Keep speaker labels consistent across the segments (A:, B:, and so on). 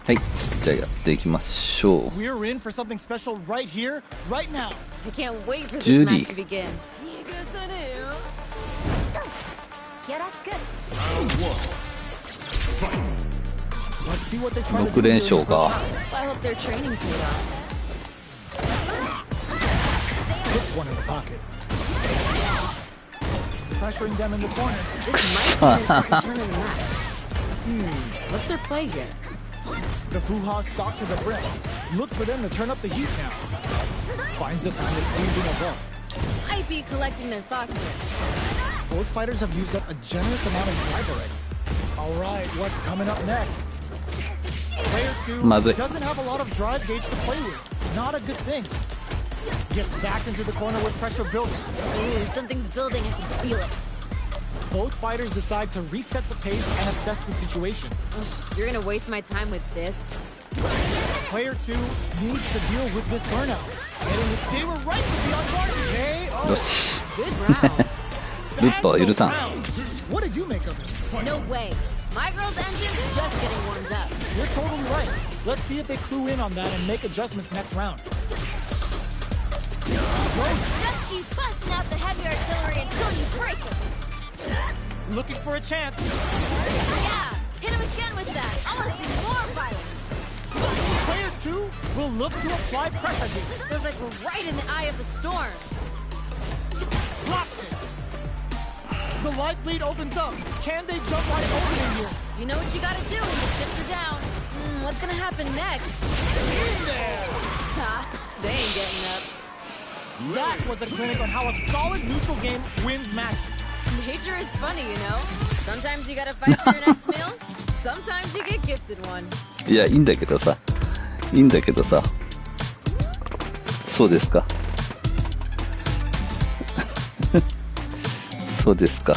A: はい、じゃあやっていきましょう。
B: We're in for something special right here, right now.
C: I can't wait for this match to begin.
A: 6連勝か。
C: I hope their training paid off.
B: Hits one in the pocket. Pressuring them in the corner.
C: This might be an important turn in the match. What's their play here?
B: The Fuha stalk to the brim. Look for them to turn up the heat now. Finds the time to squeezing above.
C: Might be collecting their thoughts here.
B: Both fighters have used up a generous amount of drive already. Alright, what's coming up next? Player 2 doesn't have a lot of drive gauge to play with. Not a good thing. Gets backed into the corner with pressure building.
C: Ooh, something's building, I can feel it.
B: Both fighters decide to reset the pace and assess the situation.
C: You're gonna waste my time with this?
B: Player 2 needs to deal with this burnout. And they were right to be on guard. KO.
C: Good round.
B: What did you make of it?
C: No way. My girl's engine's just getting warmed up.
B: You're totally right. Let's see if they clue in on that and make adjustments next round.
C: Just keep busting out the heavy artillery until you break it.
B: Looking for a chance.
C: Yeah, hit him again with that. I want to see more violence.
B: Player 2 will look to apply pressure here.
C: Feels like we're right in the eye of the storm.
B: Blocks it. The life lead opens up. Can they jump wide open in here?
C: You know what you gotta do when the chips are down. What's gonna happen next?
B: In there.
C: Ha, they ain't getting up.
B: That was a clinic on how a solid neutral game wins matches.
C: Nature is funny, you know. Sometimes you gotta fight for your next meal. Sometimes you get gifted one.
A: いや、いいんだけどさ。いいんだけどさ。そうですか。そうですか。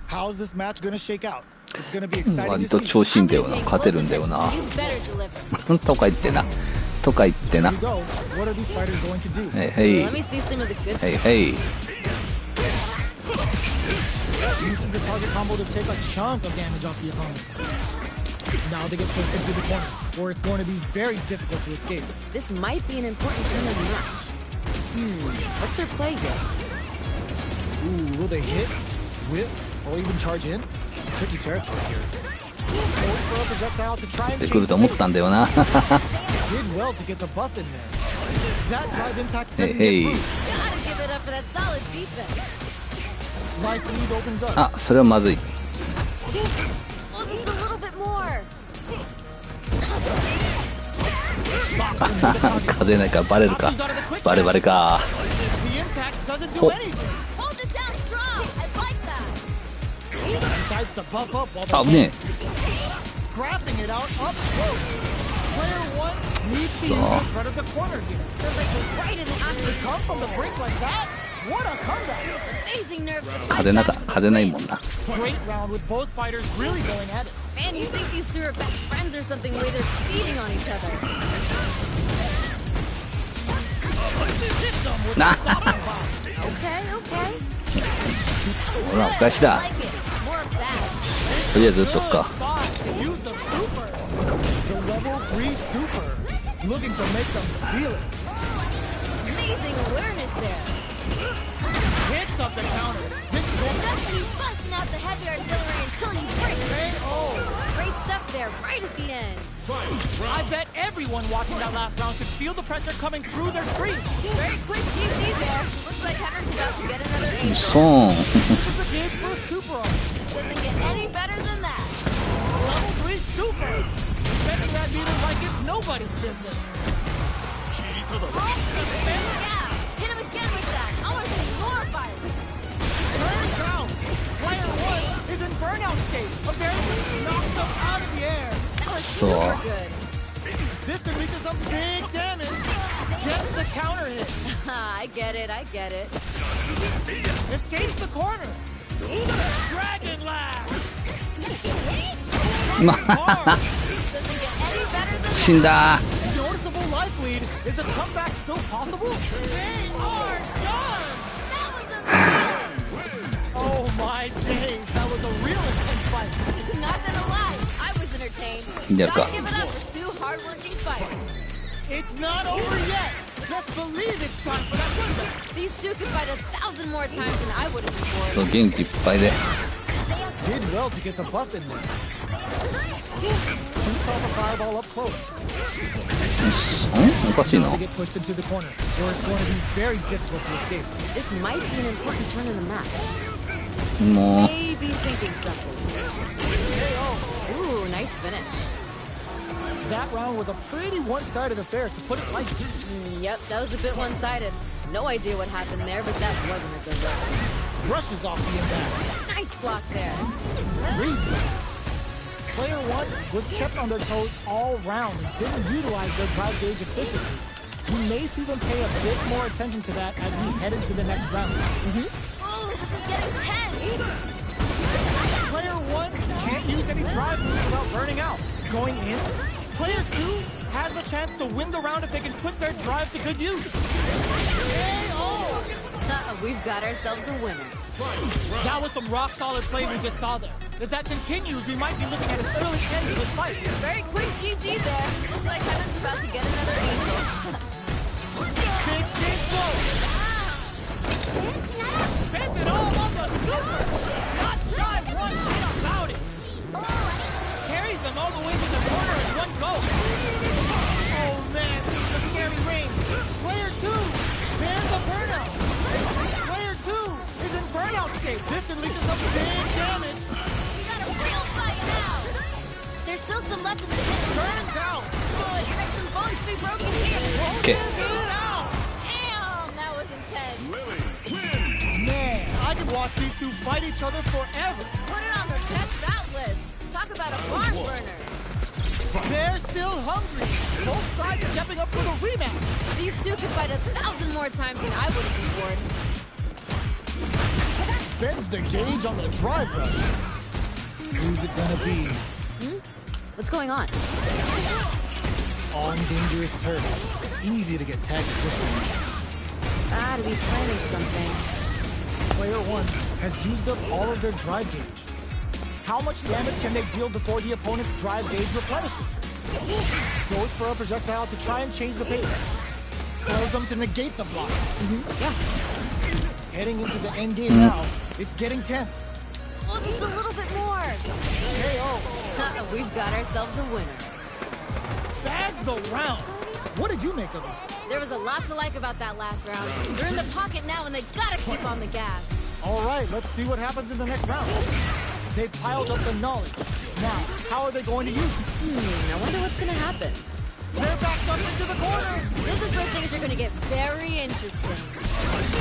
B: How's this match gonna shake out? It's gonna be exciting
A: 割
B: to
A: と
B: see.
A: 調子いいんだよな。勝てるんだよな。とか言ってな。とか言ってな。
B: Here we go. What are these fighters going to do?
A: へいへい。
C: Let me see some of the good
A: へい
C: stuff.
A: へい。
B: Uses the target combo to take a chunk of damage off the opponent. Now they get pushed into the corner, where it's going to be very difficult to escape.
C: This might be an important turn of the match. What's their play here?
B: Ooh, will they hit, whip, or even charge in? Tricky territory here. Goes for a projectile to try and
A: で
B: chase
A: くると思ったんだよな。
B: Did well to get the buff in there. That drive impact
A: へい
B: doesn't
A: へ
B: get
A: い。
B: through.
C: Gotta give it up for that solid defense.
B: Life lead opens up.
A: あ、それはまずい。
C: Oh, just a little bit more.
A: 風ないからバレるか。バレバレか。
B: The impact doesn't do
A: Oh.
B: anything.
C: Hold it down strong. I like that.
B: Decides to buff up while
A: あ、
B: they're
A: ね
B: scrapping it out up close. Player one needs to use the threat of the corner here.
C: They're like right in the act of
B: Come from the brink like that? What a comeback!
C: amazing nerves.
A: 風ないもんな。
B: Great round with both fighters really going at it.
C: Man, you think these two are best friends or something? The way they're feeding on each other.
B: Hits them with
A: な
B: the stopping bomb.
C: Okay, okay.
A: ほら、お返しだ。
C: I like it. More of that.
A: とりあえず打っとく
B: Good
A: か。
B: spot to use the super. The level 3 super. Looking to make them feel it.
C: Amazing awareness there.
B: Hits up the counter. This is going
C: Just keep busting out the heavy artillery until you break.
B: KO.
C: Great stuff there, right at the end.
B: I bet everyone watching that last round could feel the pressure coming through their screen.
C: Very quick GG there. Looks like Henry's about to get another angel.
A: そーん。
B: This is the game's first super arm.
C: Doesn't get any better than that.
B: Level 3 super. Defending that meter like it's nobody's business.
C: Yeah, hit him again with that. I want to see more fire.
B: Turns out, player one is in burnout state. Apparently, knocks them out of the air.
C: That was super good.
B: This unleashes some big damage. Gets the counter hit.
C: I get it, I get it.
B: Escapes the corner. Dragon laugh.
A: ま
B: Hard.
C: Doesn't get any better than
A: 死んだ。
B: Noticeable life lead. Is a comeback still possible? They are done.
C: that was amazing.
B: Oh my days. That was a real intense fight.
C: Not gonna lie, I was entertained.
A: Yeah,
C: Gotta
A: go.
C: give it up for two hardworking fighters.
B: It's not over yet. Just believe it's time for that comeback.
C: These two could fight 1,000 more times than I would have before.
A: そう元気いっぱいで。
B: Did well to get the buff in there. Shoots off a fireball up close.
A: んおかしいな
B: Now。they get pushed into the corner, where it's going to be very difficult to escape.
C: This might be an important turn in the match.
A: もう、
C: Maybe thinking something. Ooh, nice finish.
B: That round was a pretty one-sided affair, to put it lightly.
C: Yep, that was a bit one-sided. No idea what happened there, but that wasn't a good round.
B: Brushes off the impact.
C: Nice block there.
B: Reads them. Player one was kept on their toes all round and didn't utilize their drive gauge efficiently. We may see them pay a bit more attention to that as we head into the next round.
C: Ooh, this is getting tense.
B: Player one can't use any drive moves without burning out. Going in, player two has the chance to win the round if they can put their drive to good use.
C: We've got ourselves a winner.
B: That was some rock-solid play we just saw there. If that continues, we might be looking at an early end to this fight.
C: Very quick GG there. Looks like Heaven's about to get another angel.
B: Big blow. Spends it all on the super. Not shy one bit about it. Carries them all the way to the corner in one go. Oh man, this is a scary range. Player two, there's a burnout. Player two is in burnout state. This unleashes some big damage.
C: Got a real fight now. There's still some left in the tank.
B: Burns out.
C: Oh, expect some bones to be broken here.
A: Okay.
B: Get out.
C: Damn, that was intense.
B: Man, I could watch these two fight each other forever.
C: Put it on their best bout list. Talk about a barn burner.
B: They're still hungry. Both sides stepping up for the rematch.
C: These two could fight 1,000 more times than I would have been bored.
B: Spends the gauge on the drive rush. Who's it gonna be?
C: What's going on?
B: On dangerous turf. Easy to get tagged at this one.
C: Gotta be planning something.
B: Player 1 has used up all of their drive gauge. How much damage can they deal before the opponent's drive gauge replenishes? Goes for a projectile to try and change the pace. Tells them to negate the block.
C: Yeah.
B: Heading into the end game now, it's getting tense.
C: Oh, just a little bit more.
B: KO.
C: We've got ourselves a winner.
B: Bags the round. What did you make of it?
C: There was a lot to like about that last round. They're in the pocket now and they gotta keep on the gas.
B: All right, let's see what happens in the next round. They piled up the knowledge. Now, how are they going to use it?
C: I wonder what's gonna happen.
B: They're backed up into the corner.
C: This is where things are gonna get very interesting.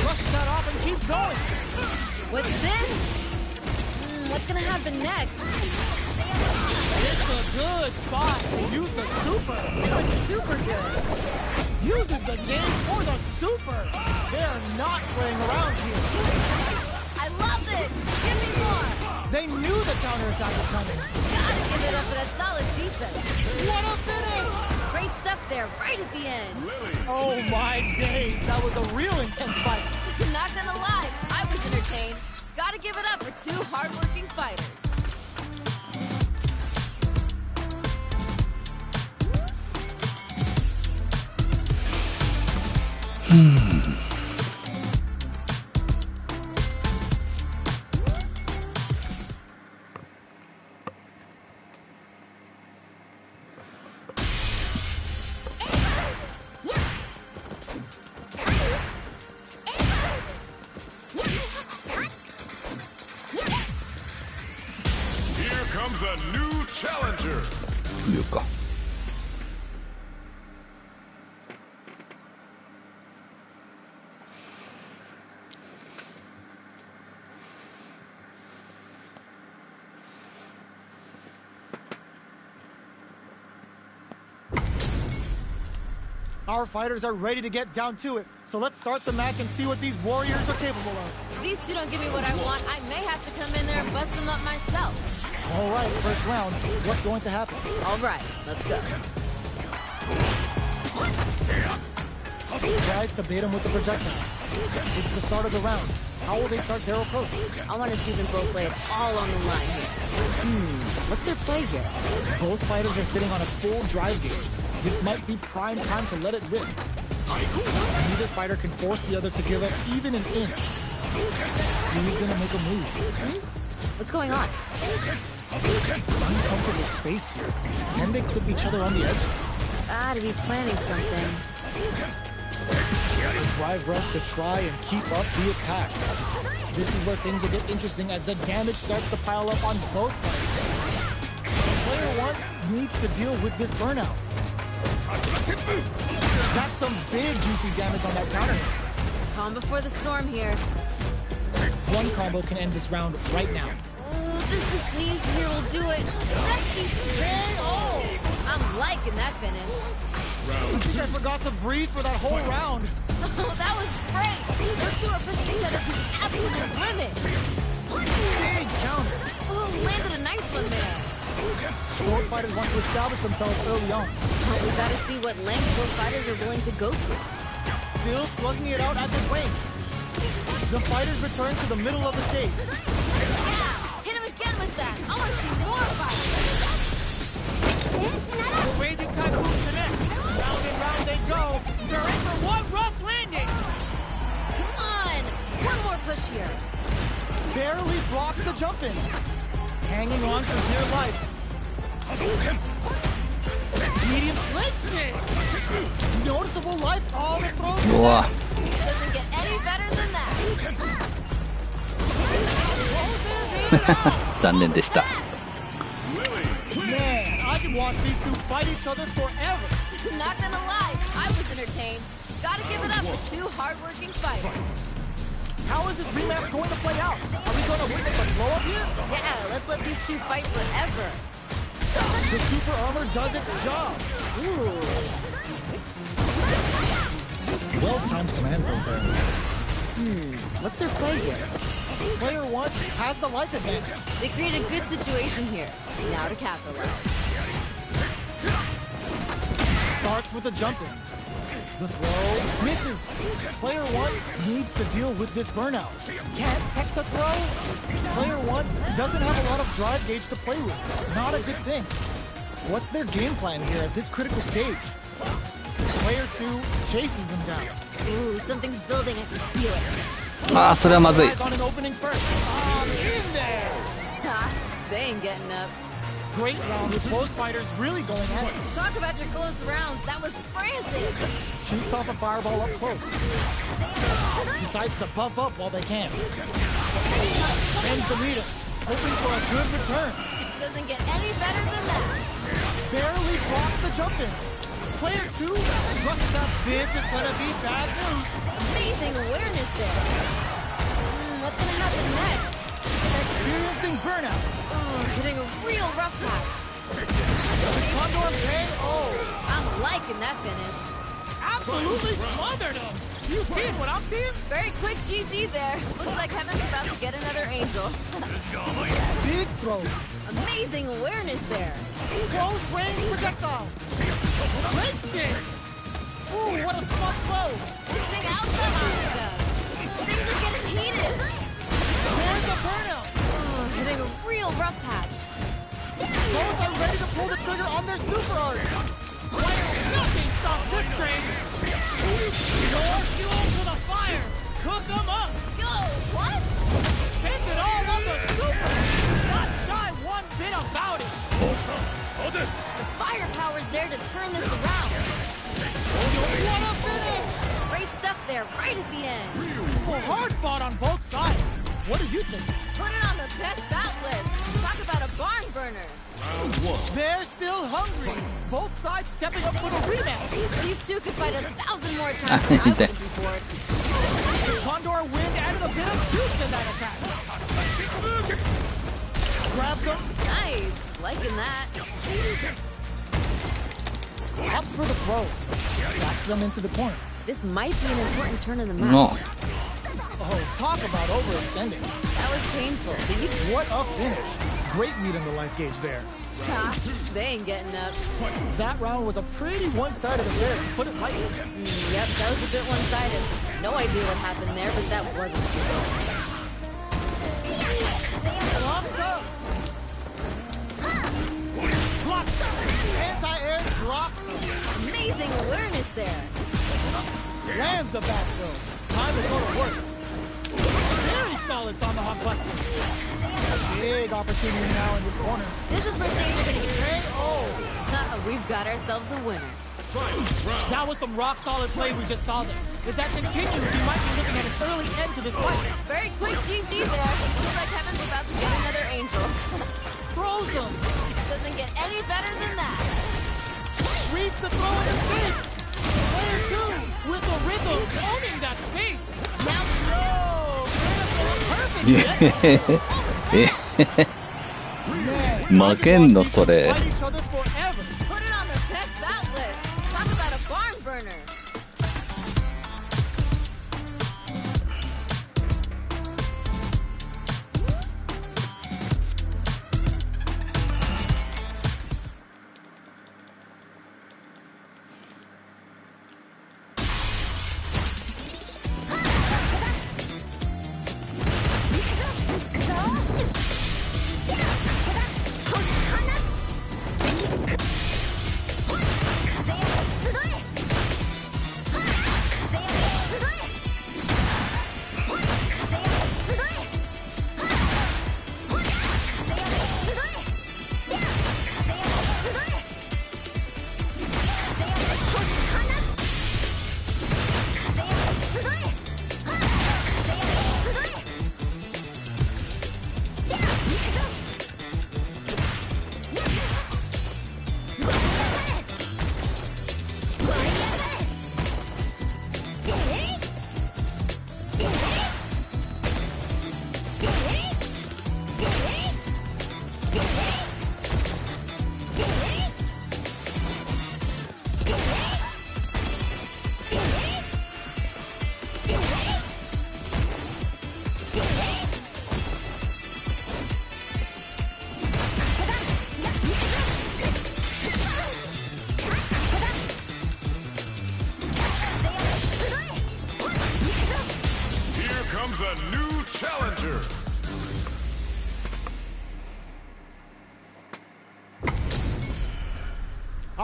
B: Brushes that off and keeps going.
C: With this, what's gonna happen next?
B: It's a good spot. Use the super.
C: It was super good.
B: Uses the game for the super. They're not playing around here.
C: I love this. Give me more.
B: They knew the counterattack was coming.
C: Gotta give it up for that solid defense.
B: What a finish.
C: Great stuff there, right at the end.
B: Oh my days. That was a real intense fight.
C: Not gonna lie, I was entertained. Gotta give it up for two hardworking fighters.
D: Comes a new challenger.
A: 言うか。
B: Our fighters are ready to get down to it, so let's start the match and see what these warriors are capable of.
C: If these two don't give me what I want, I may have to come in there and bust them up myself.
B: All right, first round. What's going to happen?
C: All right, let's go.
B: Tries to bait him with the projectile. It's the start of the round. How will they start their approach?
C: I want to see them both lay it all on the line here. What's their play here?
B: Both fighters are sitting on a full drive gauge. This might be prime time to let it rip. Neither fighter can force the other to give up even an inch. Who's gonna make a move?
C: What's going on?
B: Uncomfortable space here. Can they clip each other on the edge?
C: Gotta be planning something.
B: The drive rush to try and keep up the attack. This is where things will get interesting as the damage starts to pile up on both fighters. Player 1 needs to deal with this burnout. That's some big juicy damage on that counter.
C: Calm before the storm here.
B: One combo can end this round right now.
C: Just the sneeze here will do it. That's the KO! I'm liking that finish.
B: I think I forgot to breathe for that whole round.
C: Oh, that was great! Those two are pushing each other to the absolute limit.
B: Big counter.
C: Oh, landed a nice one there.
B: Both fighters want to establish themselves early on.
C: Well, we gotta see what length both fighters are willing to go to.
B: Still slugging it out at this range. The fighters return to the middle of the stage.
C: Yeah! Hit him again with that! I wanna see more fights!
B: The raging typhoon connect. Round and round they go. They're in for one rough landing.
C: Come on! One more push here.
B: Barely blocks the jump in. Hanging on for dear life. Medium flinch it. Noticeable life all the throws.
A: Wow.
C: Doesn't get any better than that.
A: 残念でした。
B: Man, I can watch these two fight each other forever.
C: Not gonna lie, I was entertained. Gotta give it up for two hardworking fighters.
B: How is this rematch going to play out? Are we going to witness a blow up here?
C: Yeah, let's let these two fight forever.
B: The super armor does its job.
C: Ooh.
B: Well-timed command from there.
C: What's their play here?
B: Player 1 has the life advantage.
C: They create a good situation here. Now to capitalize.
B: Starts with a jump in. The throw misses. Player 1 needs to deal with this burnout. Can't tech the throw. Player 1 doesn't have a lot of drive gauge to play with. Not a good thing. What's their game plan here at this critical stage? Player 2 chases them down.
C: Ooh, something's building. I can feel it.
A: ああ、それはまずい。
B: On an opening first. In there.
C: Ha! They ain't getting up.
B: Great round with both fighters really going at it.
C: Talk about your close rounds. That was frantic.
B: Shoots off a fireball up close. Decides to buff up while they can. Ends the meter, hoping for a good return.
C: Doesn't get any better than that.
B: Barely blocks the jump in. Player 2 must have this is gonna be bad news.
C: Amazing awareness there. What's gonna happen next?
B: Experiencing burnout.
C: Hitting a real rough patch.
B: Condor KO.
C: I'm liking that finish.
B: Absolutely smothered him. You seeing what I'm seeing?
C: Very quick GG there. Looks like Heaven's about to get another angel.
B: Big throw.
C: Amazing awareness there.
B: Close range projectile. Great shit. Ooh, what a smart throw.
C: Dishing out the hot stuff. Things are getting heated.
B: There's the burnout.
C: Hitting a real rough patch.
B: Both are ready to pull the trigger on their super art. Nothing stops this train. More fuel to the fire. Cook them up.
C: Yo, what?
B: Spend it all on the super. Not shy one bit about it.
C: The firepower's there to turn this around.
B: What a finish.
C: Great stuff there, right at the end.
B: Well, hard fought on both sides. What do you think?
C: Put it on the best bout list. Talk about a barn burner.
B: They're still hungry. Both sides stepping up for the rematch.
C: These two could fight 1,000 more times than I would before.
B: Condor Wind added a bit of juice to that attack. Grabs him.
C: Nice. Liking that.
B: Opts for the throw. Backs them into the corner.
C: This might be an important turn in the match.
A: No.
B: Oh, talk about overextending.
C: That was painful.
B: What a finish. Great meet in the life gauge there.
C: Ha, they ain't getting up.
B: That round was a pretty one-sided affair, to put it lightly.
C: Yep, that was a bit one-sided. No idea what happened there, but that wasn't true.
B: Blocks up. Blocks up. Anti-air drops.
C: Amazing awareness there.
B: Lands the back throw. Time to go to work. Very solid tomahawk buster. Big opportunity now in this corner.
C: This is where things are gonna get
B: KO.
C: We've got ourselves a winner.
B: That was some rock-solid play we just saw there. If that continues, we might be looking at an early end to this fight.
C: Very quick GG there. Looks like Heaven's about to get another angel.
B: Throws him.
C: Doesn't get any better than that.
B: Reads the throw in the space. Player 2 with the rhythm owning that space.
C: Now,
B: Perfect.
A: 負けんのそれ。
B: Fight each other forever.
C: put it on the best bout list. Talk about a barn burner.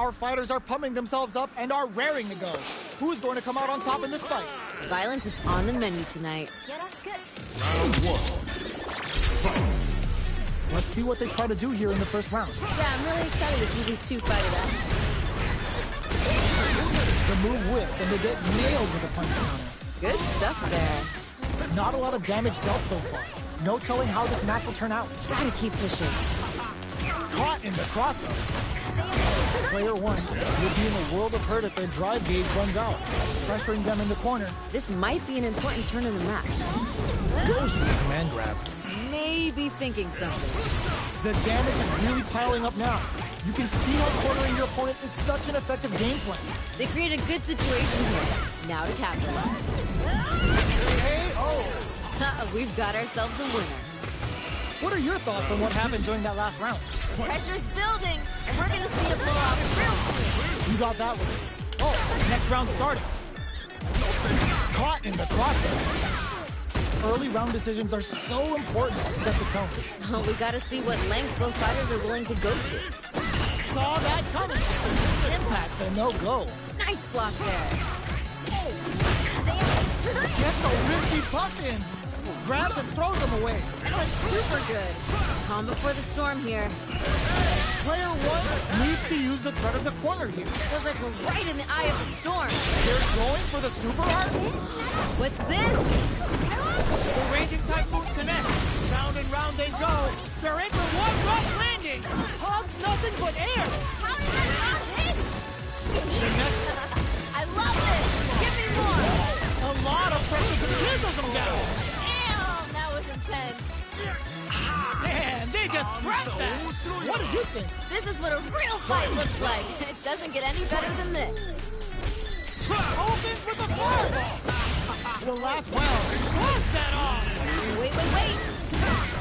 B: Our fighters are pumping themselves up and are raring to go. Who's going to come out on top in this fight?
C: Violence is on the menu tonight.
D: Round one.
B: Let's see what they try to do here in the first round.
C: Yeah, I'm really excited to see these two fight it out.
B: The move whips and they get nailed with a punch counter.
C: Good stuff there.
B: Not a lot of damage dealt so far. No telling how this match will turn out.
C: Gotta keep pushing.
B: Caught in the crossover. Player one will be in a world of hurt if their drive gauge runs out, pressuring them in the corner.
C: This might be an important turn in the match.
B: Goes for the command grab.
C: Maybe thinking something.
B: The damage is really piling up now. You can see how cornering your opponent is such an effective game plan.
C: They created a good situation here. Now to capitalize.
B: KO!
C: We've got ourselves a winner.
B: What are your thoughts on what happened during that last round?
C: Pressure's building, and we're gonna see a blowout real soon.
B: You got that one. Oh, next round starting. Caught in the crossover. Early round decisions are so important to set the tone.
C: We gotta see what length both fighters are willing to go to.
B: Saw that coming. Impact's a no-go.
C: Nice block there.
B: Gets a risky puck in. Grabs and throws him away.
C: That was super good. Calm before the storm here.
B: Player one needs to use the threat of the corner here.
C: Feels like we're right in the eye of the storm.
B: They're going for the super art.
C: What's this?
B: The raging typhoon connects. Round and round they go. They're in for one rough landing. Hugs nothing but air.
C: How did that not hit?
B: The next
C: I love this. Give me more.
B: a lot of pressure chisels them down.
C: Damn, that was intense.
B: Man, they just scratched that. What did you think?
C: This is what a real fight looks like. It doesn't get any better than this.
B: Opens with the fireball. The last round. Close that off.
C: Wait.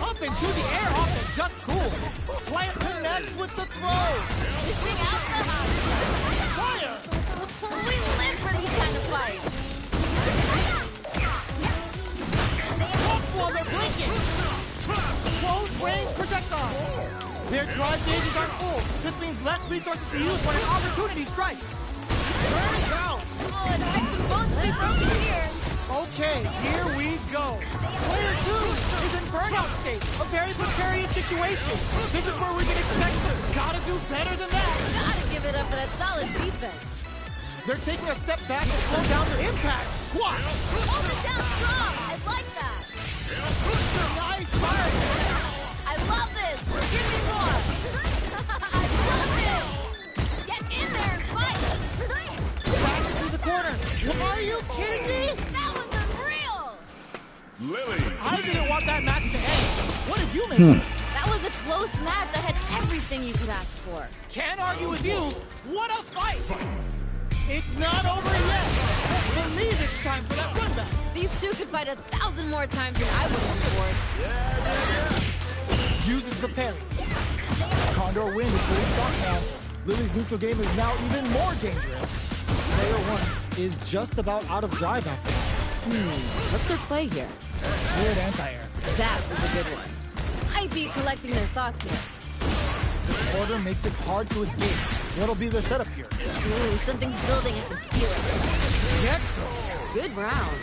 B: Up into the air off the just cool. Player connects with the throw.
C: Dishing out the house.
B: Fire.
C: We live for these kind of fights.
B: Up while they're blinking. Close range projectile. Their drive gauges are full. This means less resources to use when an opportunity strikes. Turns out.
C: Oh, it takes some bones to be broken here.
B: Okay, here we go. Player two is in burnout state. A very precarious situation. This is where we can expect them. Gotta do better than that.
C: Gotta give it up for that solid defense.
B: They're taking a step back to slow down their impact. Squat.
C: Hold it down strong. I like that.
B: Nice fire.
C: I love this. Give me more. I love it. Get in there and fight.
B: Back into the corner. Are you kidding me?
C: That was unreal.
D: Lily.
B: I didn't want that match to end. What did you make?
C: That was a close match that had everything you could ask for.
B: Can't argue with you. What a fight. It's not over yet. Believe it's time for that run back.
C: These two could fight 1,000 more times than I would on board.
B: Uses the parry. Condor Wind is fully stocked now. Lily's neutral game is now even more dangerous. Player one is just about out of drive after that.
C: What's their play here?
B: Good anti-air.
C: That was a good one. Might be collecting their thoughts here.
B: This order makes it hard to escape. What'll be the setup here?
C: Ooh, something's building. I can feel it.
B: Get so.
C: Good round.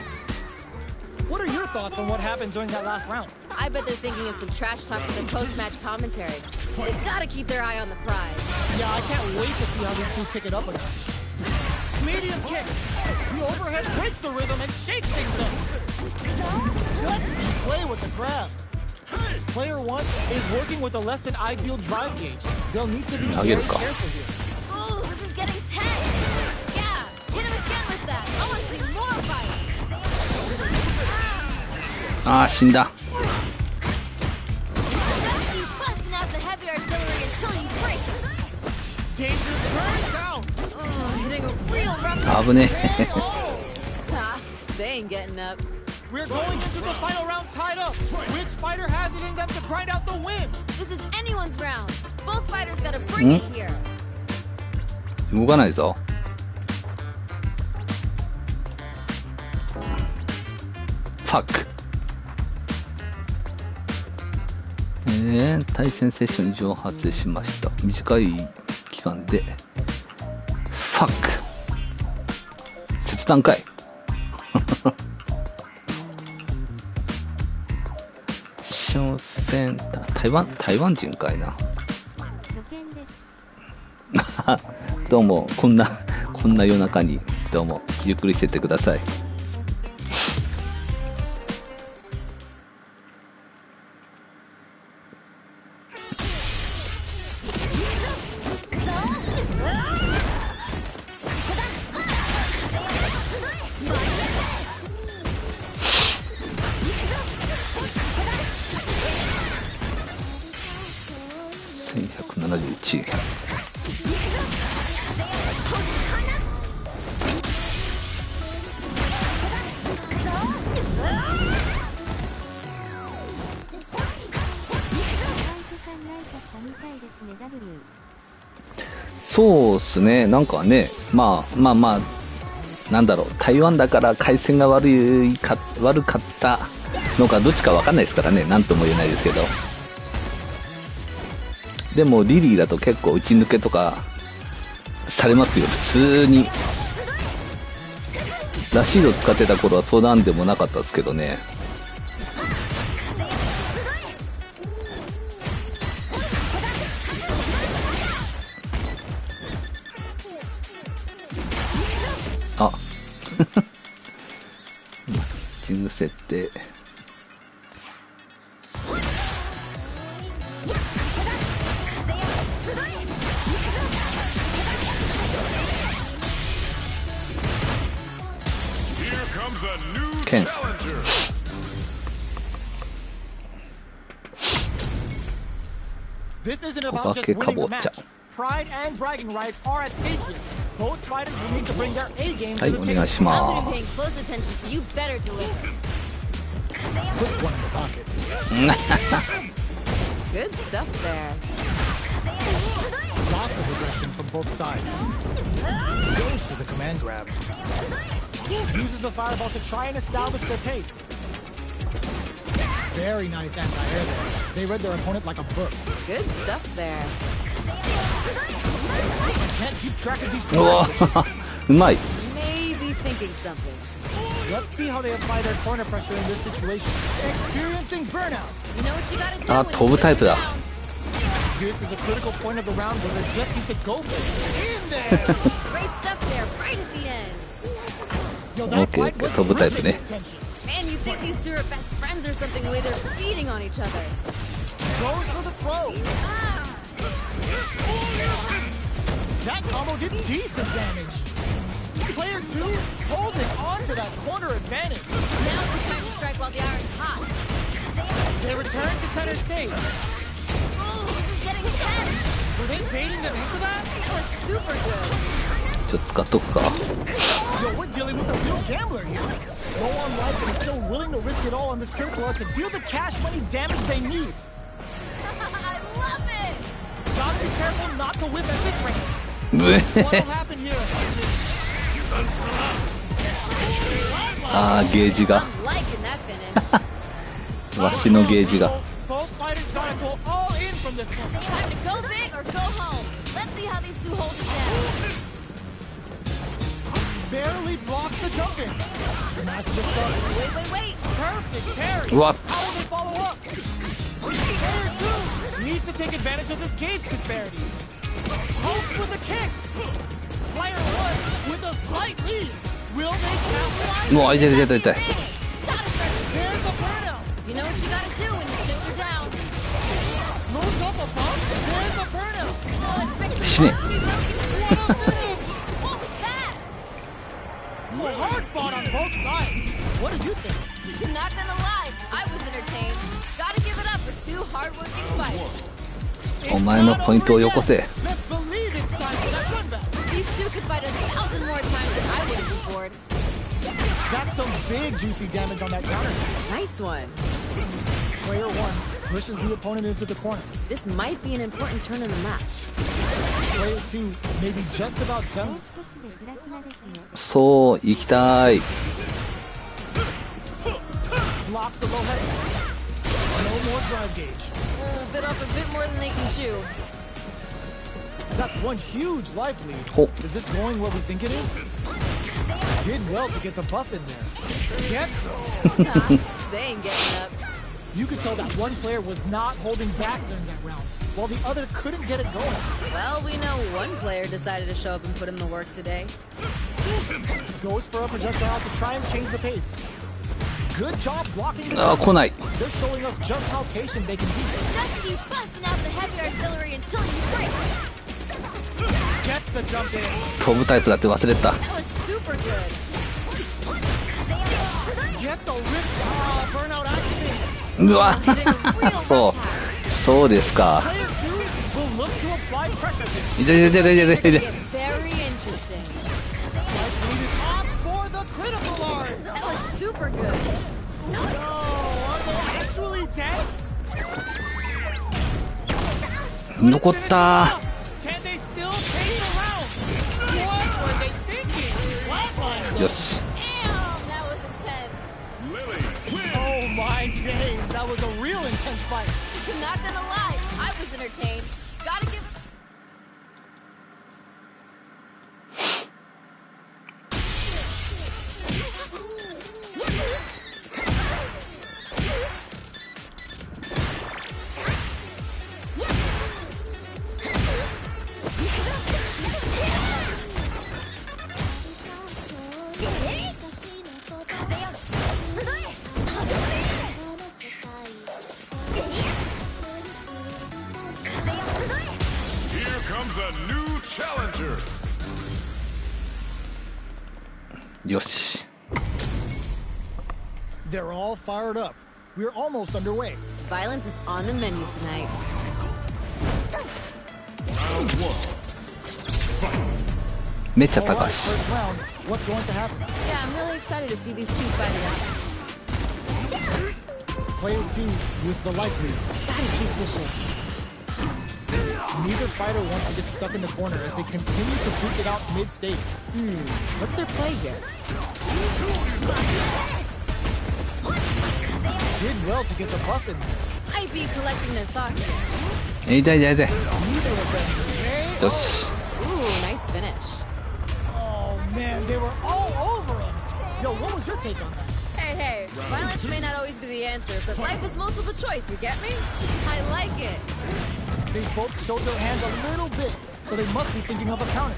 B: What are your thoughts on what happened during that last round?
C: I bet they're thinking of some trash talk for the post-match commentary. They've got to keep their eye on the prize.
B: Yeah, I can't wait to see how these two pick it up again. Medium kick. The overhead breaks the rhythm and shakes things up. Let's see play with the grab. Player one is working with a less than ideal drive gauge. They'll need to be very careful here.
C: Ooh, this is getting tense. Yeah, hit him again with that. I want to see more fight.
A: あー、死んだ。
C: Keep busting out the heavy artillery until you break it.
B: Dangerous turn down.
C: Oh, hitting a real rough.
A: 危ね
C: Ah, they ain't getting up.
B: We're going into the final round tied up. Which fighter has it in them to grind out the win?
C: This is anyone's round. Both fighters got to bring it here.
A: 動かないぞ。ファック。対戦セッション異常発生しました。短い期間でファック切断かい小戦台湾人かいなどうもこんな夜中にどうもゆっくりしてってください。1171。そうっすね、なんかね、まあなんだろう、台湾だから回線が悪かったのかどっちかわかんないですからね、なんとも言えないですけど。でもリリーだと結構打ち抜けとかされますよ、普通に。ラシード使ってた頃は相談でもなかったですけどね。あジング設定剣お化けかぼちゃ。
B: Pride and bragging rights are at stake here. Both fighters will need to bring their A game to the
A: はい、お願いしま
C: I'm
A: す。
C: paying close attention, so you better deliver.
B: Put one in the pocket.
C: Good stuff there.
B: Lots of aggression from both sides. Goes for the command grab. Uses a fireball to try and establish their pace. Very nice anti-air there. They read their opponent like a book.
C: Good stuff there.
B: Can't keep track of these
A: うわ
B: scores.
A: うまい。
C: Maybe thinking something.
B: Let's see how they apply their corner pressure in this situation. Experiencing burnout.
C: You know what you gotta do
A: あ、
C: when
A: 飛ぶタイプだ。
B: This is a critical point of the round where they just need to go for it. In there.
C: Great stuff there, right at the end.
B: Yo, that
A: Okay,
B: fight was
A: 飛ぶタイプね。
B: riveting tension.
C: Man, you think these two are best friends or something, the way they're feeding on each other.
B: Goes for the throw. That combo did decent damage. Player 2 holding on to that corner advantage.
C: Now it's time to strike while the iron's hot.
B: They return to center stage.
C: Oh, this is getting tense.
B: Were they baiting them into that?
C: That was super good.
A: ちょっと使っとくか。
B: Yo, we're dealing with a real gambler here. Low on life and still willing to risk it all on this critical art to deal the cash money damage they need.
C: I love it.
B: Gotta be careful not to whip at this range.
A: うえ
B: What'll happen here?
A: あー、ゲージが
C: I'm liking that finish.
A: わしのゲージが
B: Both fighters gotta go all in from this point.
C: Time to go big or go home. Let's see how these two hold it down.
B: Barely blocks the jump in. Match just started.
C: Wait.
B: Perfect parry.
A: うわ
B: How will they follow up? Player 2 needs to take advantage of this gauge disparity. Hopes with a kick. Player 1 with a slight lead. Will they capitalize?
A: うわ痛い痛い痛い痛い
C: Gotta start.
B: There's a burnout.
C: You know what you gotta do when the chips are down.
B: Throws up a bump. There's a burnout.
C: Oh, it's making the
A: 死ね
C: boss be broken. What was that?
B: Well, hard fought on both sides. What do you think?
C: Not gonna lie, I was entertained. Gotta give it up for two hardworking fighters.
A: お前のポイントをよこせ
B: Let's believe it's time for that run back.
C: These two could fight 1,000 more times than I would be bored.
B: That's some big juicy damage on that counter.
C: Nice one.
B: Player 1 pushes the opponent into the corner.
C: This might be an important turn in the match.
B: Player 2 may be just about done.
A: そう行きたい
B: Blocks the low head. No more drive gauge.
C: Bit off a bit more than they can chew.
B: That's one huge life lead.
A: Oh.
B: Is this going where we think it is? Did well to get the buff in there. Get
C: They ain't getting up.
B: You could tell that one player was not holding back during that round, while the other couldn't get it going.
C: Well, we know one player decided to show up and put in the work today.
B: Goes for a projectile to try and change the pace. Good job blocking the
A: あー、来ない。
B: They're showing us just how patient they can be.
C: Just keep busting out the heavy artillery until you break.
B: Gets the jump in.
A: 飛ぶタイプだって忘れてた。
C: That was super good.
B: Gets a wrist burnout activate.
A: うわ
C: Hitting a real
A: そう
C: red pass.
A: そうですか。
B: Player 2 will look to apply pressure here.
A: いていていていていていて。
C: Very interesting.
B: Opt for the critical art.
C: That was super good.
B: No, are they actually dead?
A: 残った。
B: Can they still take the round? What were they thinking? Flatline.
A: よし。
C: Damn, that was intense.
D: Lily wins.
B: Oh my days, that was a real intense fight.
C: Not gonna lie, I was entertained. Gotta give it.
D: Here comes a new challenger.
A: よし。
B: They're all fired up. We're almost underway.
C: Violence is on the menu tonight.
D: Round one.
A: めっちゃ
B: All
A: 高
B: right,
A: し。
B: first round. What's going to happen?
C: Yeah, I'm really excited to see these two fight it out.
B: Player 2 with the life lead.
C: Gotta keep pushing.
B: Neither fighter wants to get stuck in the corner as they continue to duke it out mid-stage.
C: What's their play here?
B: Did well to get the buff in there.
C: I'd be collecting their thoughts here.
A: 痛い痛い痛い。
B: Neither of them.
A: よし。
C: Ooh, nice finish.
B: Oh man, they were all over him. Yo, what was your take on that?
C: Hey, violence may not always be the answer, but life is multiple choice, you get me? I like it.
B: They both showed their hand a little bit, so they must be thinking of a counter.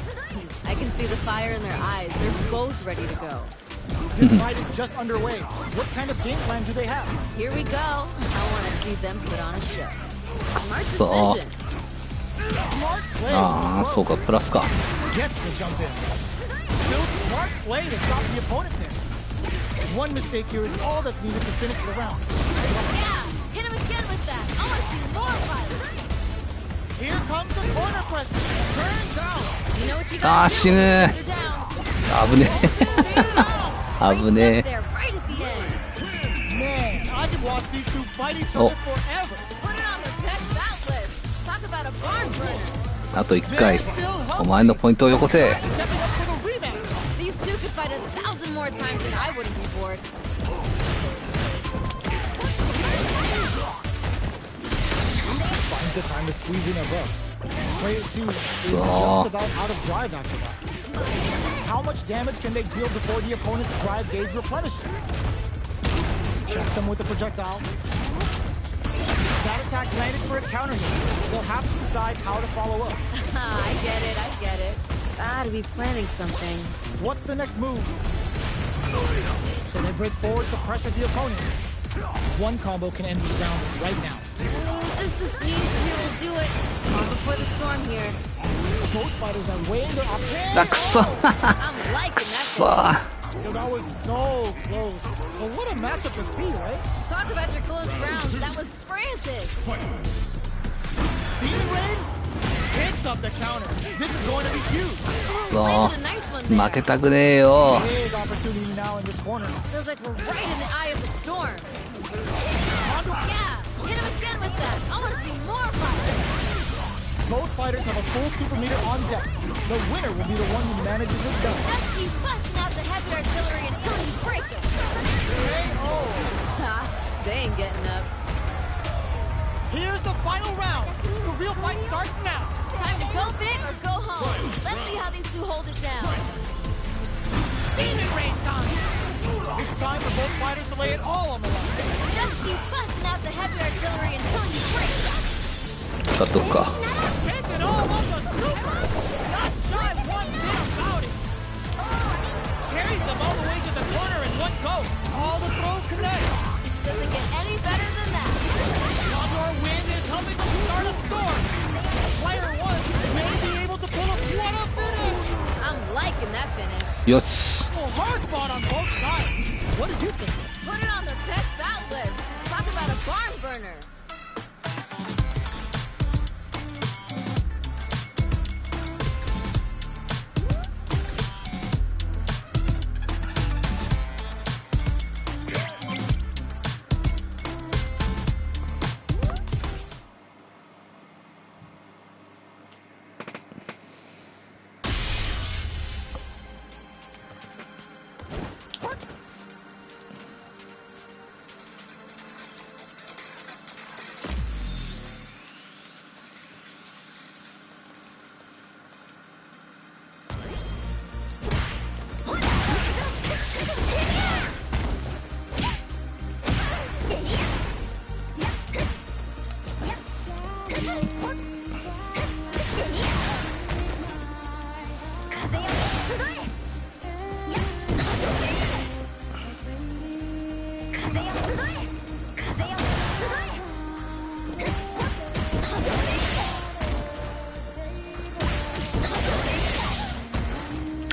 C: I can see the fire in their eyes. They're both ready to go.
B: This fight is just underway. What kind of game plan do they have?
C: Here we go. I want to see them put on a show. Smart
A: So-
C: decision.
B: Smart play.
A: ああ、そうか、プラスか。
B: Gets the jump in. Still smart play to stop the opponent there. One mistake here is all that's needed to finish the round.
C: Yeah, hit him again with that. I want to see more violence.
B: Here comes the corner pressure. Turns out.
C: You know what you
A: ああ、
C: got to
A: 死
C: do?
A: ぬ。
C: You're down.
A: 危ねえ。
C: Right
A: 危ね
C: stuff
A: え。
C: there, right at the end.
B: Man, I could watch these two fight each
A: Oh.
B: other forever.
C: Put it on the best bout list. Talk about a barn burner.
A: あと1回。お前のポイントをよこせ。
B: Stepping up for the rematch.
C: These two could fight 1,000 more times and I wouldn't be bored.
B: Finds the time to squeeze in a buff. Player 2 is
A: Oh.
B: just about out of drive after that. How much damage can they deal before the opponent's drive gauge replenishes? Checks them with the projectile. That attack landed for a counter hit. They'll have to decide how to follow up.
C: I get it. Gotta be planning something.
B: What's the next move? So they break forward to pressure the opponent. One combo can end this round right now.
C: Just the sneeze here will do it. Calm before the storm here.
B: Both fighters are weighing their options.
A: あ、くそ。
C: I'm liking that
A: くそ
C: finish.
B: Yo, that was so close. But what a matchup to see, right?
C: Talk about your close rounds. That was frantic.
B: Demon Raid picks up the counter. This is going to be huge.
A: くそ
C: Landed a nice one
A: 負
C: there.
A: けたくねえよ。
B: Big opportunity now in this corner.
C: Feels like we're right in the eye of the storm. Yeah, hit him again with that. I want to see more fire.
B: Both fighters have a full super meter on deck. The winner will be the one who manages it best.
C: Just keep busting out the heavy artillery until you break it. Ha, they ain't getting up.
B: Here's the final round. The real fight starts now.
C: Time to go big or go home. Let's see how these two hold it down.
B: Demon rain time! It's time for both fighters to lay it all on the line.
C: Just keep busting out the heavy artillery until you break.
A: 使っとくか。
B: Take it all on the super! Not shy one bit about it! Carries them all the way to the corner in one go. All the throw connects.
C: Doesn't get any better than that.
B: The outdoor wind is helping to start a storm. Player one may be able to pull a what a finish.
C: I'm liking that finish.
A: よし。
B: Oh, hard fought on both sides. What did you think?
C: Put it on the best bout list. Talk about a barn burner.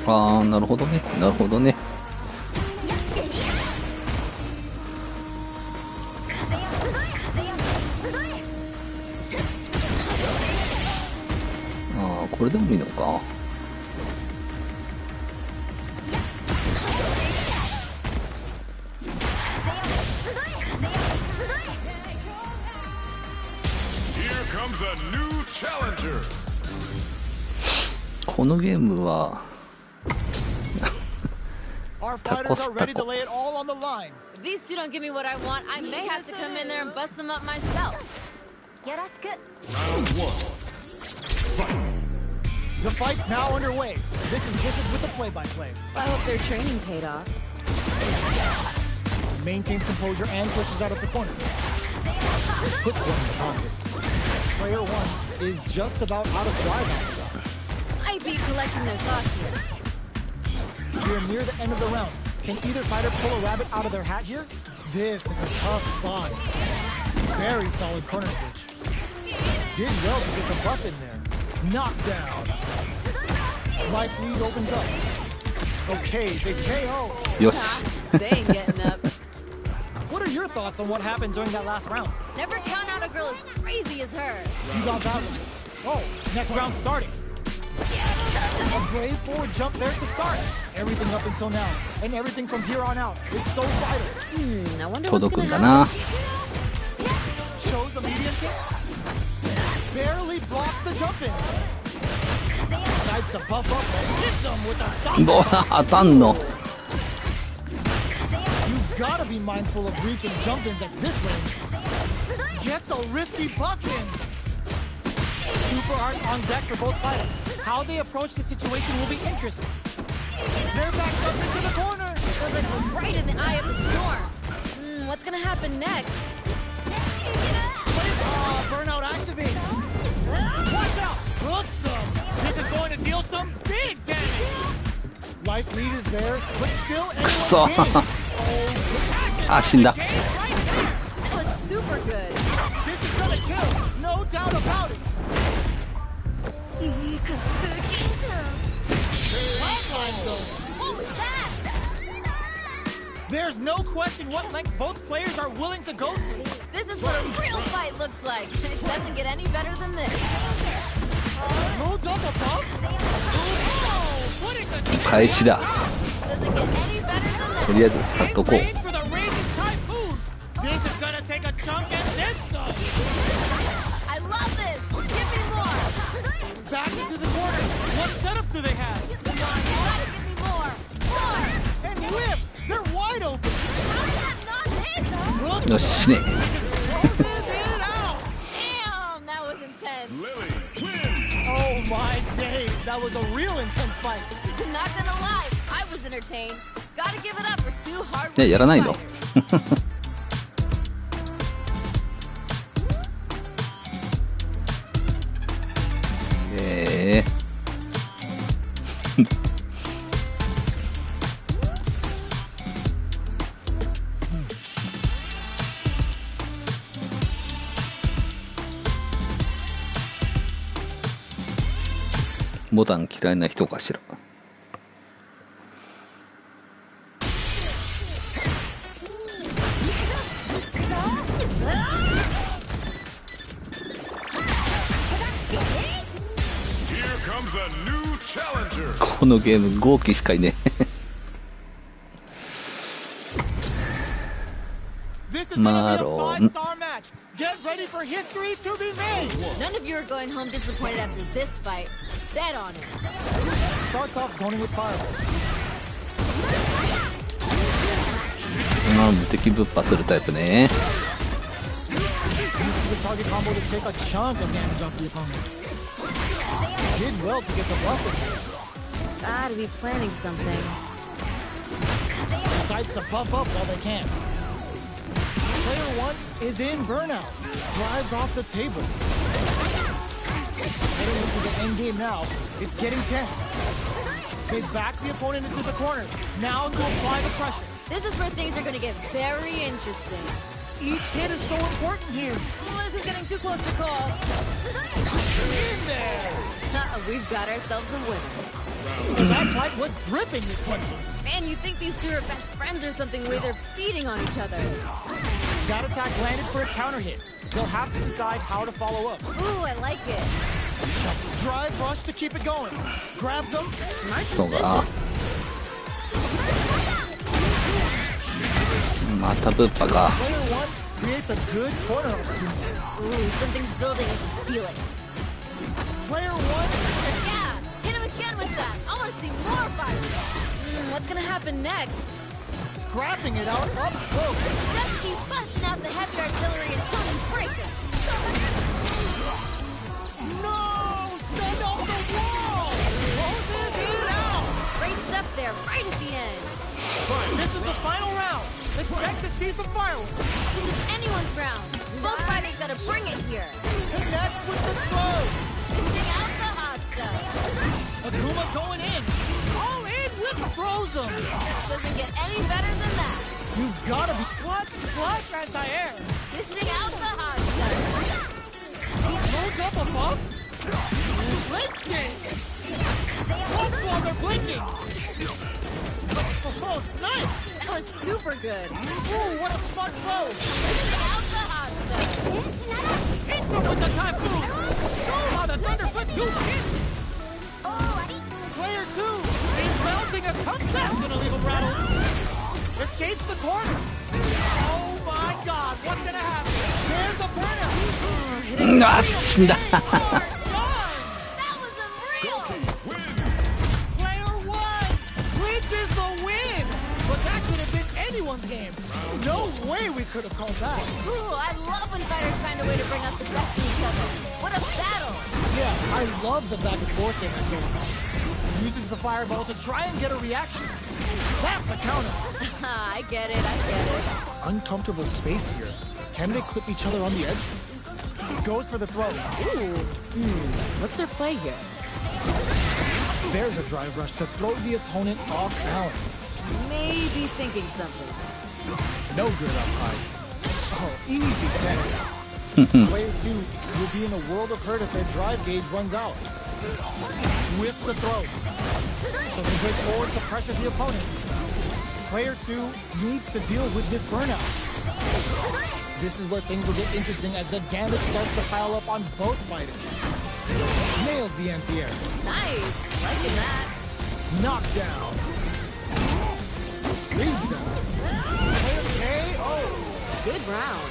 A: ああ、なるほどね。なるほどね。ああ、これでもいいのか。
D: Here comes a new challenger.
A: このゲームは
B: Our fighters are ready to lay it all on the line.
C: If these two don't give me what I want, I may have to come in there and bust them up myself.
D: Round one.
B: The fight's now underway. This is with the play-by-play.
C: I hope their training paid off.
B: Maintains composure and pushes out of the corner. Puts one in the pocket. Player one is just about out of drive.
C: Might be collecting their thoughts here.
B: We're near the end of the round. Can either fighter pull a rabbit out of their hat here? This is a tough spot. Very solid corner switch. Did well to get the buff in there. Knockdown. Life lead opens up. Okay, big KO.
A: よし。
C: They ain't getting up.
B: What are your thoughts on what happened during that last round?
C: Never count out a girl as crazy as her.
B: You got that one. Oh, next round starting. A brave forward jump there to start. Everything up until now, and everything from here on out is so vital.
C: I wonder what's
A: 届く
C: gonna
A: んだ
C: happen.
A: な。
B: Shows the medium kick. Barely blocks the jump in. Decides to buff up and hits them with a stop.
A: どう当たんの。
B: You've got to be mindful of reach and jump ins at this range. Gets a risky buff in. Super art on deck for both fighters. How they approach the situation will be interesting. They're backed up into the corner.
C: Feels like we're right in the eye of the storm. What's gonna happen next?
B: Burnout activates. Watch out! Hooks them. This is going to deal some big damage. Life lead is there, but still
A: So-
B: anyone gains.
A: あ、死んだ。
C: That was super good.
B: This is gonna kill, no doubt about it.
C: What was that?
B: There's no question what length both players are willing to go to.
C: This is what a real fight looks like. It doesn't get any better than this.
B: No double bump. Oh, putting the
A: 開始だ。
C: Doesn't get any better than
A: と
C: this.
A: りあえず買っとこう。
B: Wait for the raging typhoon. This is gonna take a chunk and then some.
C: I love this. Give me more.
B: Back into the corner. What setups do they have?
C: Come on, you gotta give me more. More.
B: And whips. They're wide open.
C: How did that not hit?
A: よし、死ね。
B: Closes it out.
C: Damn, that was intense.
D: Lily wins.
B: Oh, that was a real intense fight.
C: Not gonna lie, I was entertained. Gotta give it up for two hard
A: ね、やらないの
C: fighters.
A: ボタン嫌いな人かしら。このゲーム豪気しかいねマロン。
B: Get ready for history to be made.
C: None of you are going home disappointed after this fight. Bet on it.
B: Starts off zoning with fireball.
A: 無敵ぶっ破するタイプね。
B: Uses the target combo to take a chunk of damage off the opponent. Did well to get the buff in here.
C: Gotta be planning something.
B: Decides to buff up while they can. Player 1 is in burnout. Drives off the table. Heading into the end game now. It's getting tense. They back the opponent into the corner. Now to apply the pressure.
C: This is where things are gonna get very interesting.
B: Each hit is so important here.
C: Well, this is getting too close to call.
B: In there.
C: We've got ourselves a winner.
B: That fight was dripping with punches.
C: Man, you think these two are best friends or something, the way they're feeding on each other.
B: That attack landed for a counter hit. They'll have to decide how to follow up.
C: Ooh, I like it.
B: Shots drive rush to keep it going. Grabs them.
C: Smart
A: そう
C: decision.
A: か。またぶっ破か。
B: Player 1 creates a good corner opportunity.
C: Ooh, something's building. I can feel it.
B: Player 1
C: Yeah, hit him again with that. I want to see more fire. What's gonna happen next?
B: scrapping it out up close.
C: Just keep busting out the heavy artillery until you break it.
B: No! Stand off the wall! Closes it out!
C: Great stuff there, right at the end.
B: This is the final round. Expect to see some fireworks.
C: This is anyone's round. Both fighters gotta bring it here.
B: Connects with the throw.
C: Dishing out the hot stuff.
B: Akuma going in. All in with the frozen.
C: Doesn't get any better than that.
B: You've gotta be what? Flash anti-air.
C: Dishing out the hot stuff.
B: He throws up a buff. Blinks it. Both while they're blinking. Oh, snipe.
C: That was super good.
B: Ooh, what a smart throw.
C: Dishing out the hot stuff.
B: Hits him with the typhoon. Show how the Thunderfoot do hits. Player 2 is mounting a comeback. Gonna leave him rattled. Escapes the corner. Oh my God, what's gonna happen? There's a burnout.
A: あ、死んだ。
C: That was unreal.
B: Player 1 clinches the win. But that could have been anyone's game. No way we could have called that.
C: Ooh, I love when fighters find a way to bring out the best in each other. What a battle.
B: Yeah, I love the back and forth game that's going on. Uses the fireball to try and get a reaction. That's a counter.
C: I get it, I get it.
B: Uncomfortable space here. Can they clip each other on the edge? Goes for the throw.
C: Ooh, what's their play here?
B: There's a drive rush to throw the opponent off balance.
C: Maybe thinking something.
B: No good up high. Oh, easy 10. Player 2 will be in a world of hurt if their drive gauge runs out. With the throw. So they break forward to pressure the opponent. Player 2 needs to deal with this burnout. This is where things will get interesting as the damage starts to pile up on both fighters. Nails the anti-air.
C: Nice, liking that.
B: Knockdown. Leads them. Player KO.
C: Good round.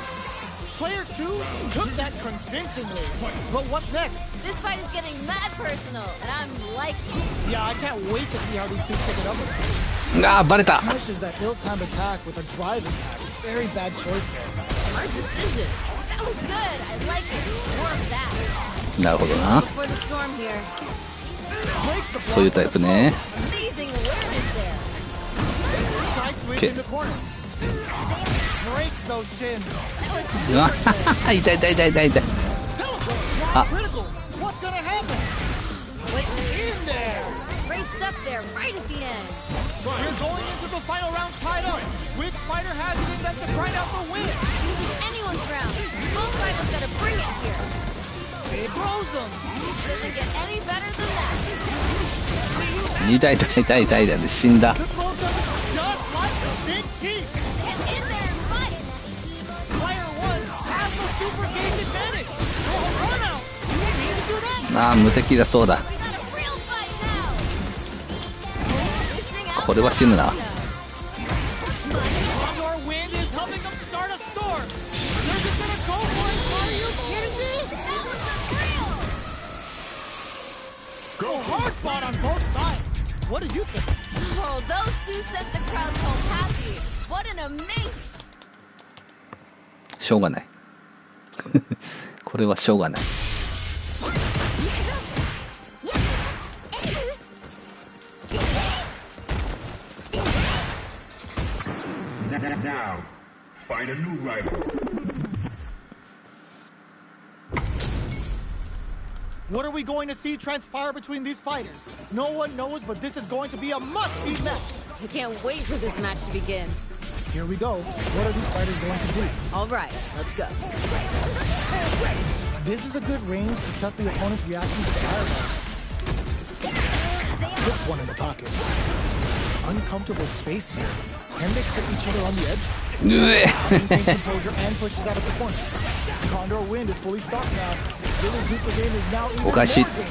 B: Player 2 took that convincingly. But what's next?
C: This fight is getting mad personal, and I'm liking it.
B: Yeah, I can't wait to see how these two pick it up.
A: あー、バレた。
B: Punishes that ill-timed attack with a drive impact. Very bad choice there.
C: Smart decision. That was good. I like it. More of that.
A: なるほどな。
C: Before the storm here.
A: そういうタイプね。
C: Amazing awareness there.
B: Side switch
A: Okay.
B: in the corner. Breaks those shins.
A: うわ痛い痛い痛い痛い痛い。
B: Teleport.
A: Ah.
B: Drop critical. What's gonna happen?
C: Wait,
B: In there.
C: great stuff there, right at the end.
B: We're going into the final round tied up. Which fighter has it in them to grind out the win?
C: This is anyone's round. Both fighters gotta bring it here.
B: It blows them.
C: Doesn't get any better than that.
A: 痛い痛い痛い痛いだね、死んだ。
B: The throw does it just like a big teeth.
C: Get in there and fight.
B: Player one has the super gauge advantage. No run out. You need to do that.
A: ああ無敵だそうだ。
C: We got a real fight now. Dishing out
A: これは死ぬな。
B: Condor wind is helping them start a storm. They're just gonna go for it. Are you kidding me?
C: That was unreal.
B: Go hard fought on both sides. What do you think?
C: Oh, those two sent the crowd home happy. What an amazing.
A: しょうがない。これはしょうがない。
D: Now, find a new rival.
B: What are we going to see transpire between these fighters? No one knows, but this is going to be a must-see match.
C: I can't wait for this match to begin.
B: Here we go. What are these fighters going to do?
C: All right, let's go.
B: This is a good range to test the opponent's reaction to fireballs. Puts one in the pocket. Uncomfortable space here. Can they put each other on the edge?
A: うえ
B: Maintains composure and pushes out of the corner. Condor Wind is fully stocked now. Billy's Super Game is now even more
A: おかしい。
B: dangerous.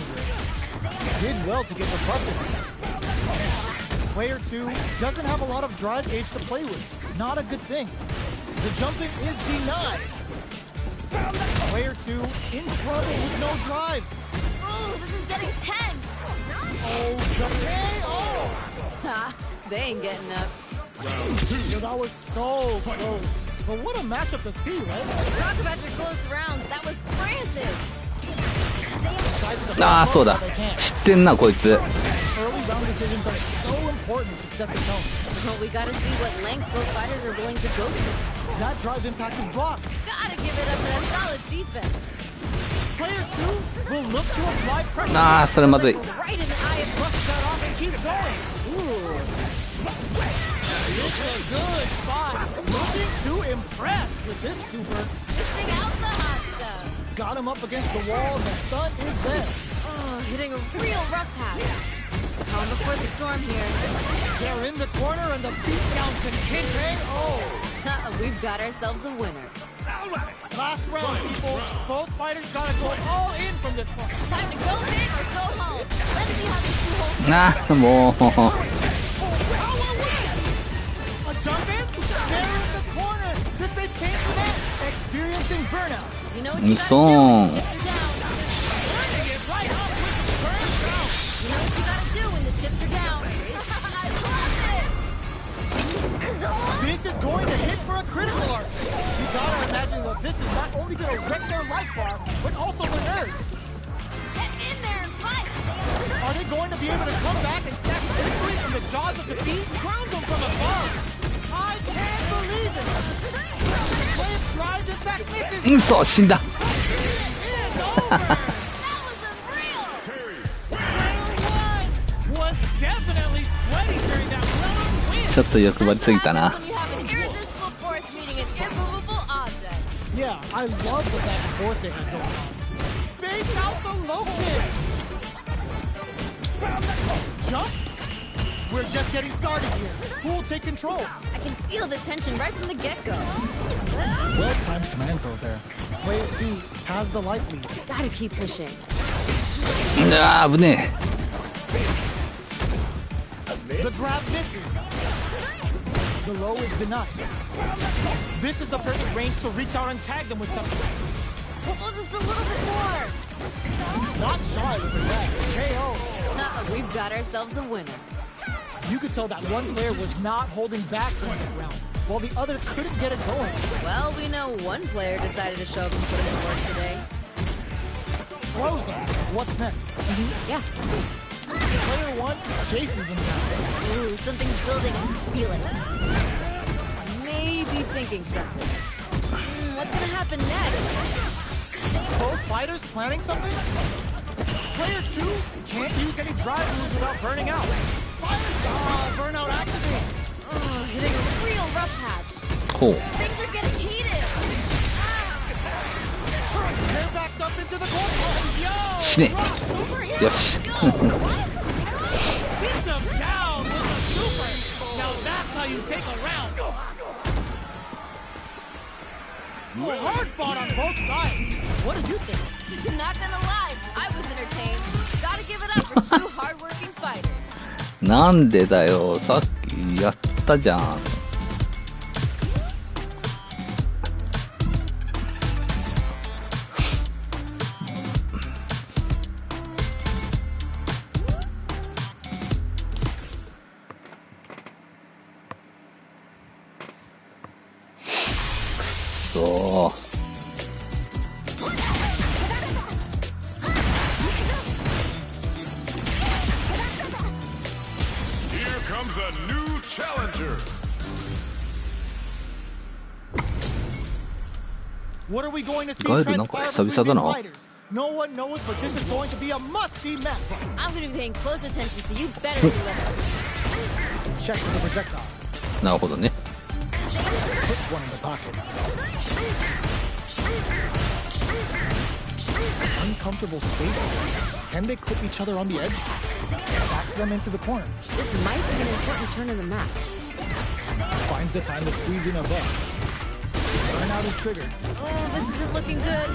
B: Did well to get the bucket. Player 2 doesn't have a lot of drive gauge to play with. Not a good thing. The jumping is denied. Player 2 in trouble with no drive.
C: Oh, this is getting tense.
B: Oh, the KO!
C: Ha, they ain't getting up.
B: Yo, that was so close. But what a matchup to see, right?
C: Talk about your close rounds. That was frantic.
A: ああそうだ。知ってんなこいつ。
B: Early round decisions are so important to set the tone.
C: Well, we gotta see what lengths both fighters are willing to go to.
B: That drive impact is blocked.
C: Gotta give it up for that solid defense.
B: Player 2 will look to apply pressure.
A: ああそれまずい。
C: Right in the eye of
B: Brush that off and keep going.
C: Ooh.
B: It's a good spot. Looking to impress with this super.
C: Missing out the hot stuff.
B: Got him up against the wall. The stun is there.
C: Oh, hitting a real rough patch. Calm before the storm here.
B: They're in the corner and the beatdown continues. Oh.
C: We've got ourselves a winner.
B: Last round, people. Both fighters gotta go all in from this point.
C: Time to go big or go home. Let's see how these two hold.
A: なあもう
B: A jump in? They're in the corner. This may change the match. Experiencing burnout.
C: You know what you gotta do
A: Son.
C: when the chips are down.
B: Burning it right up with the burn down.
C: You know what you gotta do when the chips are down. I love it!
B: This is going to hit for a critical arc. You gotta imagine that this is not only gonna wreck their life bar, but also their nerves.
C: Get in there and fight!
B: Are they going to be able to come back and snatch victory from the jaws of defeat? Crown them from above. I can't believe it. Wave drives it back, misses.
A: うんそう死んだ。
B: It is over.
C: That was unreal!
B: Player 1 was definitely sweaty during that round win.
A: ちょっと欲張りすぎたな。
C: When you have an irresistible force meeting an immovable object.
B: Yeah, I love the back and forth they have going on. Fake out the low kick. Jump. We're just getting started here. Who will take control?
C: I can feel the tension right from the get-go.
B: Well-timed command throw there. Player 2 has the life lead.
C: Gotta keep pushing.
A: ああ危ね
B: The grab misses. The low is denied. This is the perfect range to reach out and tag them with something.
C: Well, just a little bit more.
B: Not shy with the grab. KO.
C: We've got ourselves a winner.
B: You could tell that one player was not holding back during that round, while the other couldn't get it going.
C: Well, we know one player decided to show up and put in the work today.
B: Frozen. What's next?
C: Yeah.
B: Player 1 chases them down.
C: Ooh, something's building. I can feel it. Maybe thinking something. What's gonna happen next?
B: Both fighters planning something? Player 2 can't use any drive moves without burning out. Burnout activates.
C: Hitting a real rough patch.
A: Cool.
C: Things are getting heated.
B: They're backed up into the corner.
A: 死ね。よし。
B: Sit them down with a super. Now that's how you take a round. Hard fought on both sides. What did you think?
C: Not gonna lie, I was entertained. Gotta give it up for two hardworking fighters.
A: なんでだよ、さっきやったじゃん。くそー。
D: Comes a new challenger.
B: What are we going to see?
A: ガエルなんか久々だな。
B: No one knows, but this is going to be a must-see match.
C: I'm gonna be paying close attention, so you better do that.
B: Check for the projectile.
A: なるほどね。
B: Put one in the pocket. Uncomfortable space. Can they clip each other on the edge? Backs them into the corner.
C: This might be an important turn in the match.
B: Finds the time to squeeze in a butt. Burnout is triggered.
C: Oh, this isn't looking good.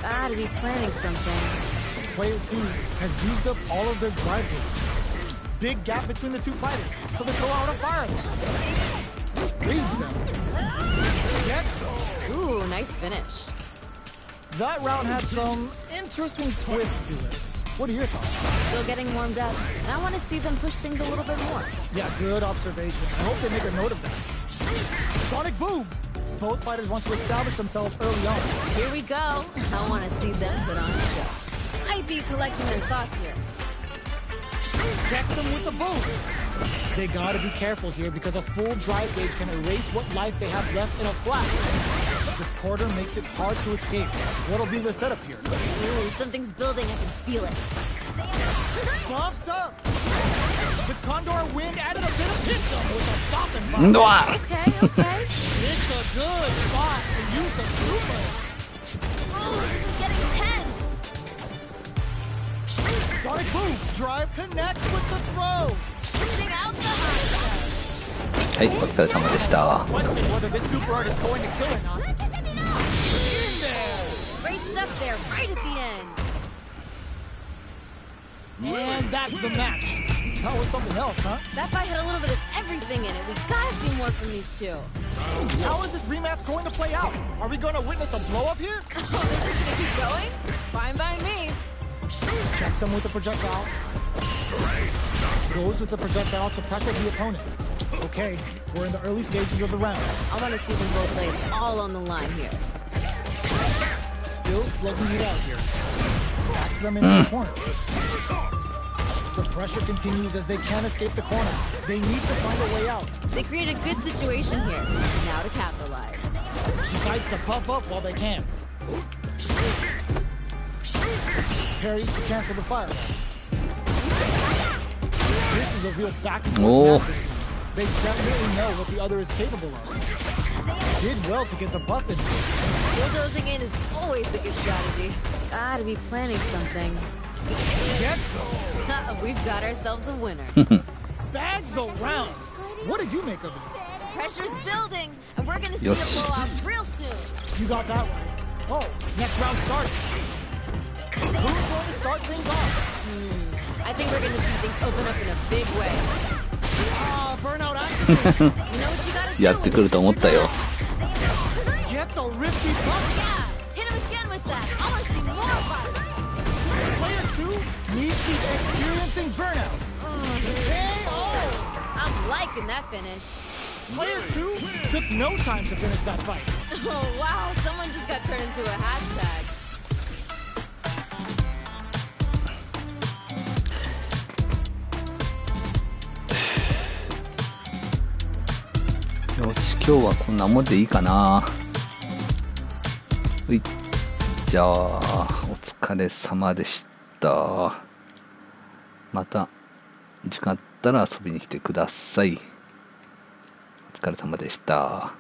C: Gotta be planning something.
B: Player 2 has used up all of their drive hits. Big gap between the two fighters, so they throw out a fire. Reads them. Gets them.
C: Ooh, nice finish.
B: That round had some interesting twists to it. What are your thoughts?
C: Still getting warmed up, and I want to see them push things a little bit more.
B: Yeah, good observation. I hope they make a note of that. Sonic boom! Both fighters want to establish themselves early on.
C: Here we go. I want to see them put on a show. Might be collecting their thoughts here.
B: Checks them with the boom. They gotta be careful here because a full drive gauge can erase what life they have left in a flash. The quarter makes it hard to escape. What'll be the setup here?
C: Ooh, something's building. I can feel it.
B: Bumps up. The Condor wind added a bit of piston with a stop and bump.
C: Okay, okay.
B: It's a good spot to use the super.
C: Ooh, this is getting tense.
B: Sonic boom. Drive connects with the throw.
C: Pushing out the high.
A: はい、お疲れ様でした。
B: Question whether this super art is going to kill or not. In there.
C: Great stuff there, right at the end.
B: And that's the match. That was something else, huh?
C: That fight had a little bit of everything in it. We gotta see more from these two.
B: How is this rematch going to play out? Are we going to witness a blow up here?
C: Oh, they're just gonna keep going? Fine by me.
B: Checks him with the projectile. Goes with the projectile to pressure the opponent. Okay, we're in the early stages of the round.
C: I want to see them both lay it all on the line here.
B: Still slugging it out here. Backs them into the corner. The pressure continues as they can't escape the corner. They need to find a way out.
C: They create a good situation here. Now to capitalize.
B: Decides to puff up while they can. Parries to cancel the fire. This is a real back and forth match. They definitely know what the other is capable of. Did well to get the buff in.
C: Bulldozing in is always a good strategy. Gotta be planning something.
B: Get some.
C: We've got ourselves a winner.
B: Bags the round. What did you make of it?
C: The pressure's building, and we're gonna see a blowout real soon.
B: You got that right. Oh, next round starts. Who's going to start things off?
C: I think we're gonna see things open up in a big way.
B: Burnout activates.
C: You know what you gotta do.
A: やってくると思ったよ。
B: Gets a risky bump.
C: Yeah, hit him again with that. I wanna see more fire.
B: Player 2 needs to keep experiencing burnout. KO.
C: I'm liking that finish.
B: Player 2 took no time to finish that fight.
C: Oh wow, someone just got turned into a hashtag.
A: 今日はこんなもんでいいかな。はい。じゃあ、お疲れ様でした。また、時間あったら遊びに来てください。お疲れ様でした。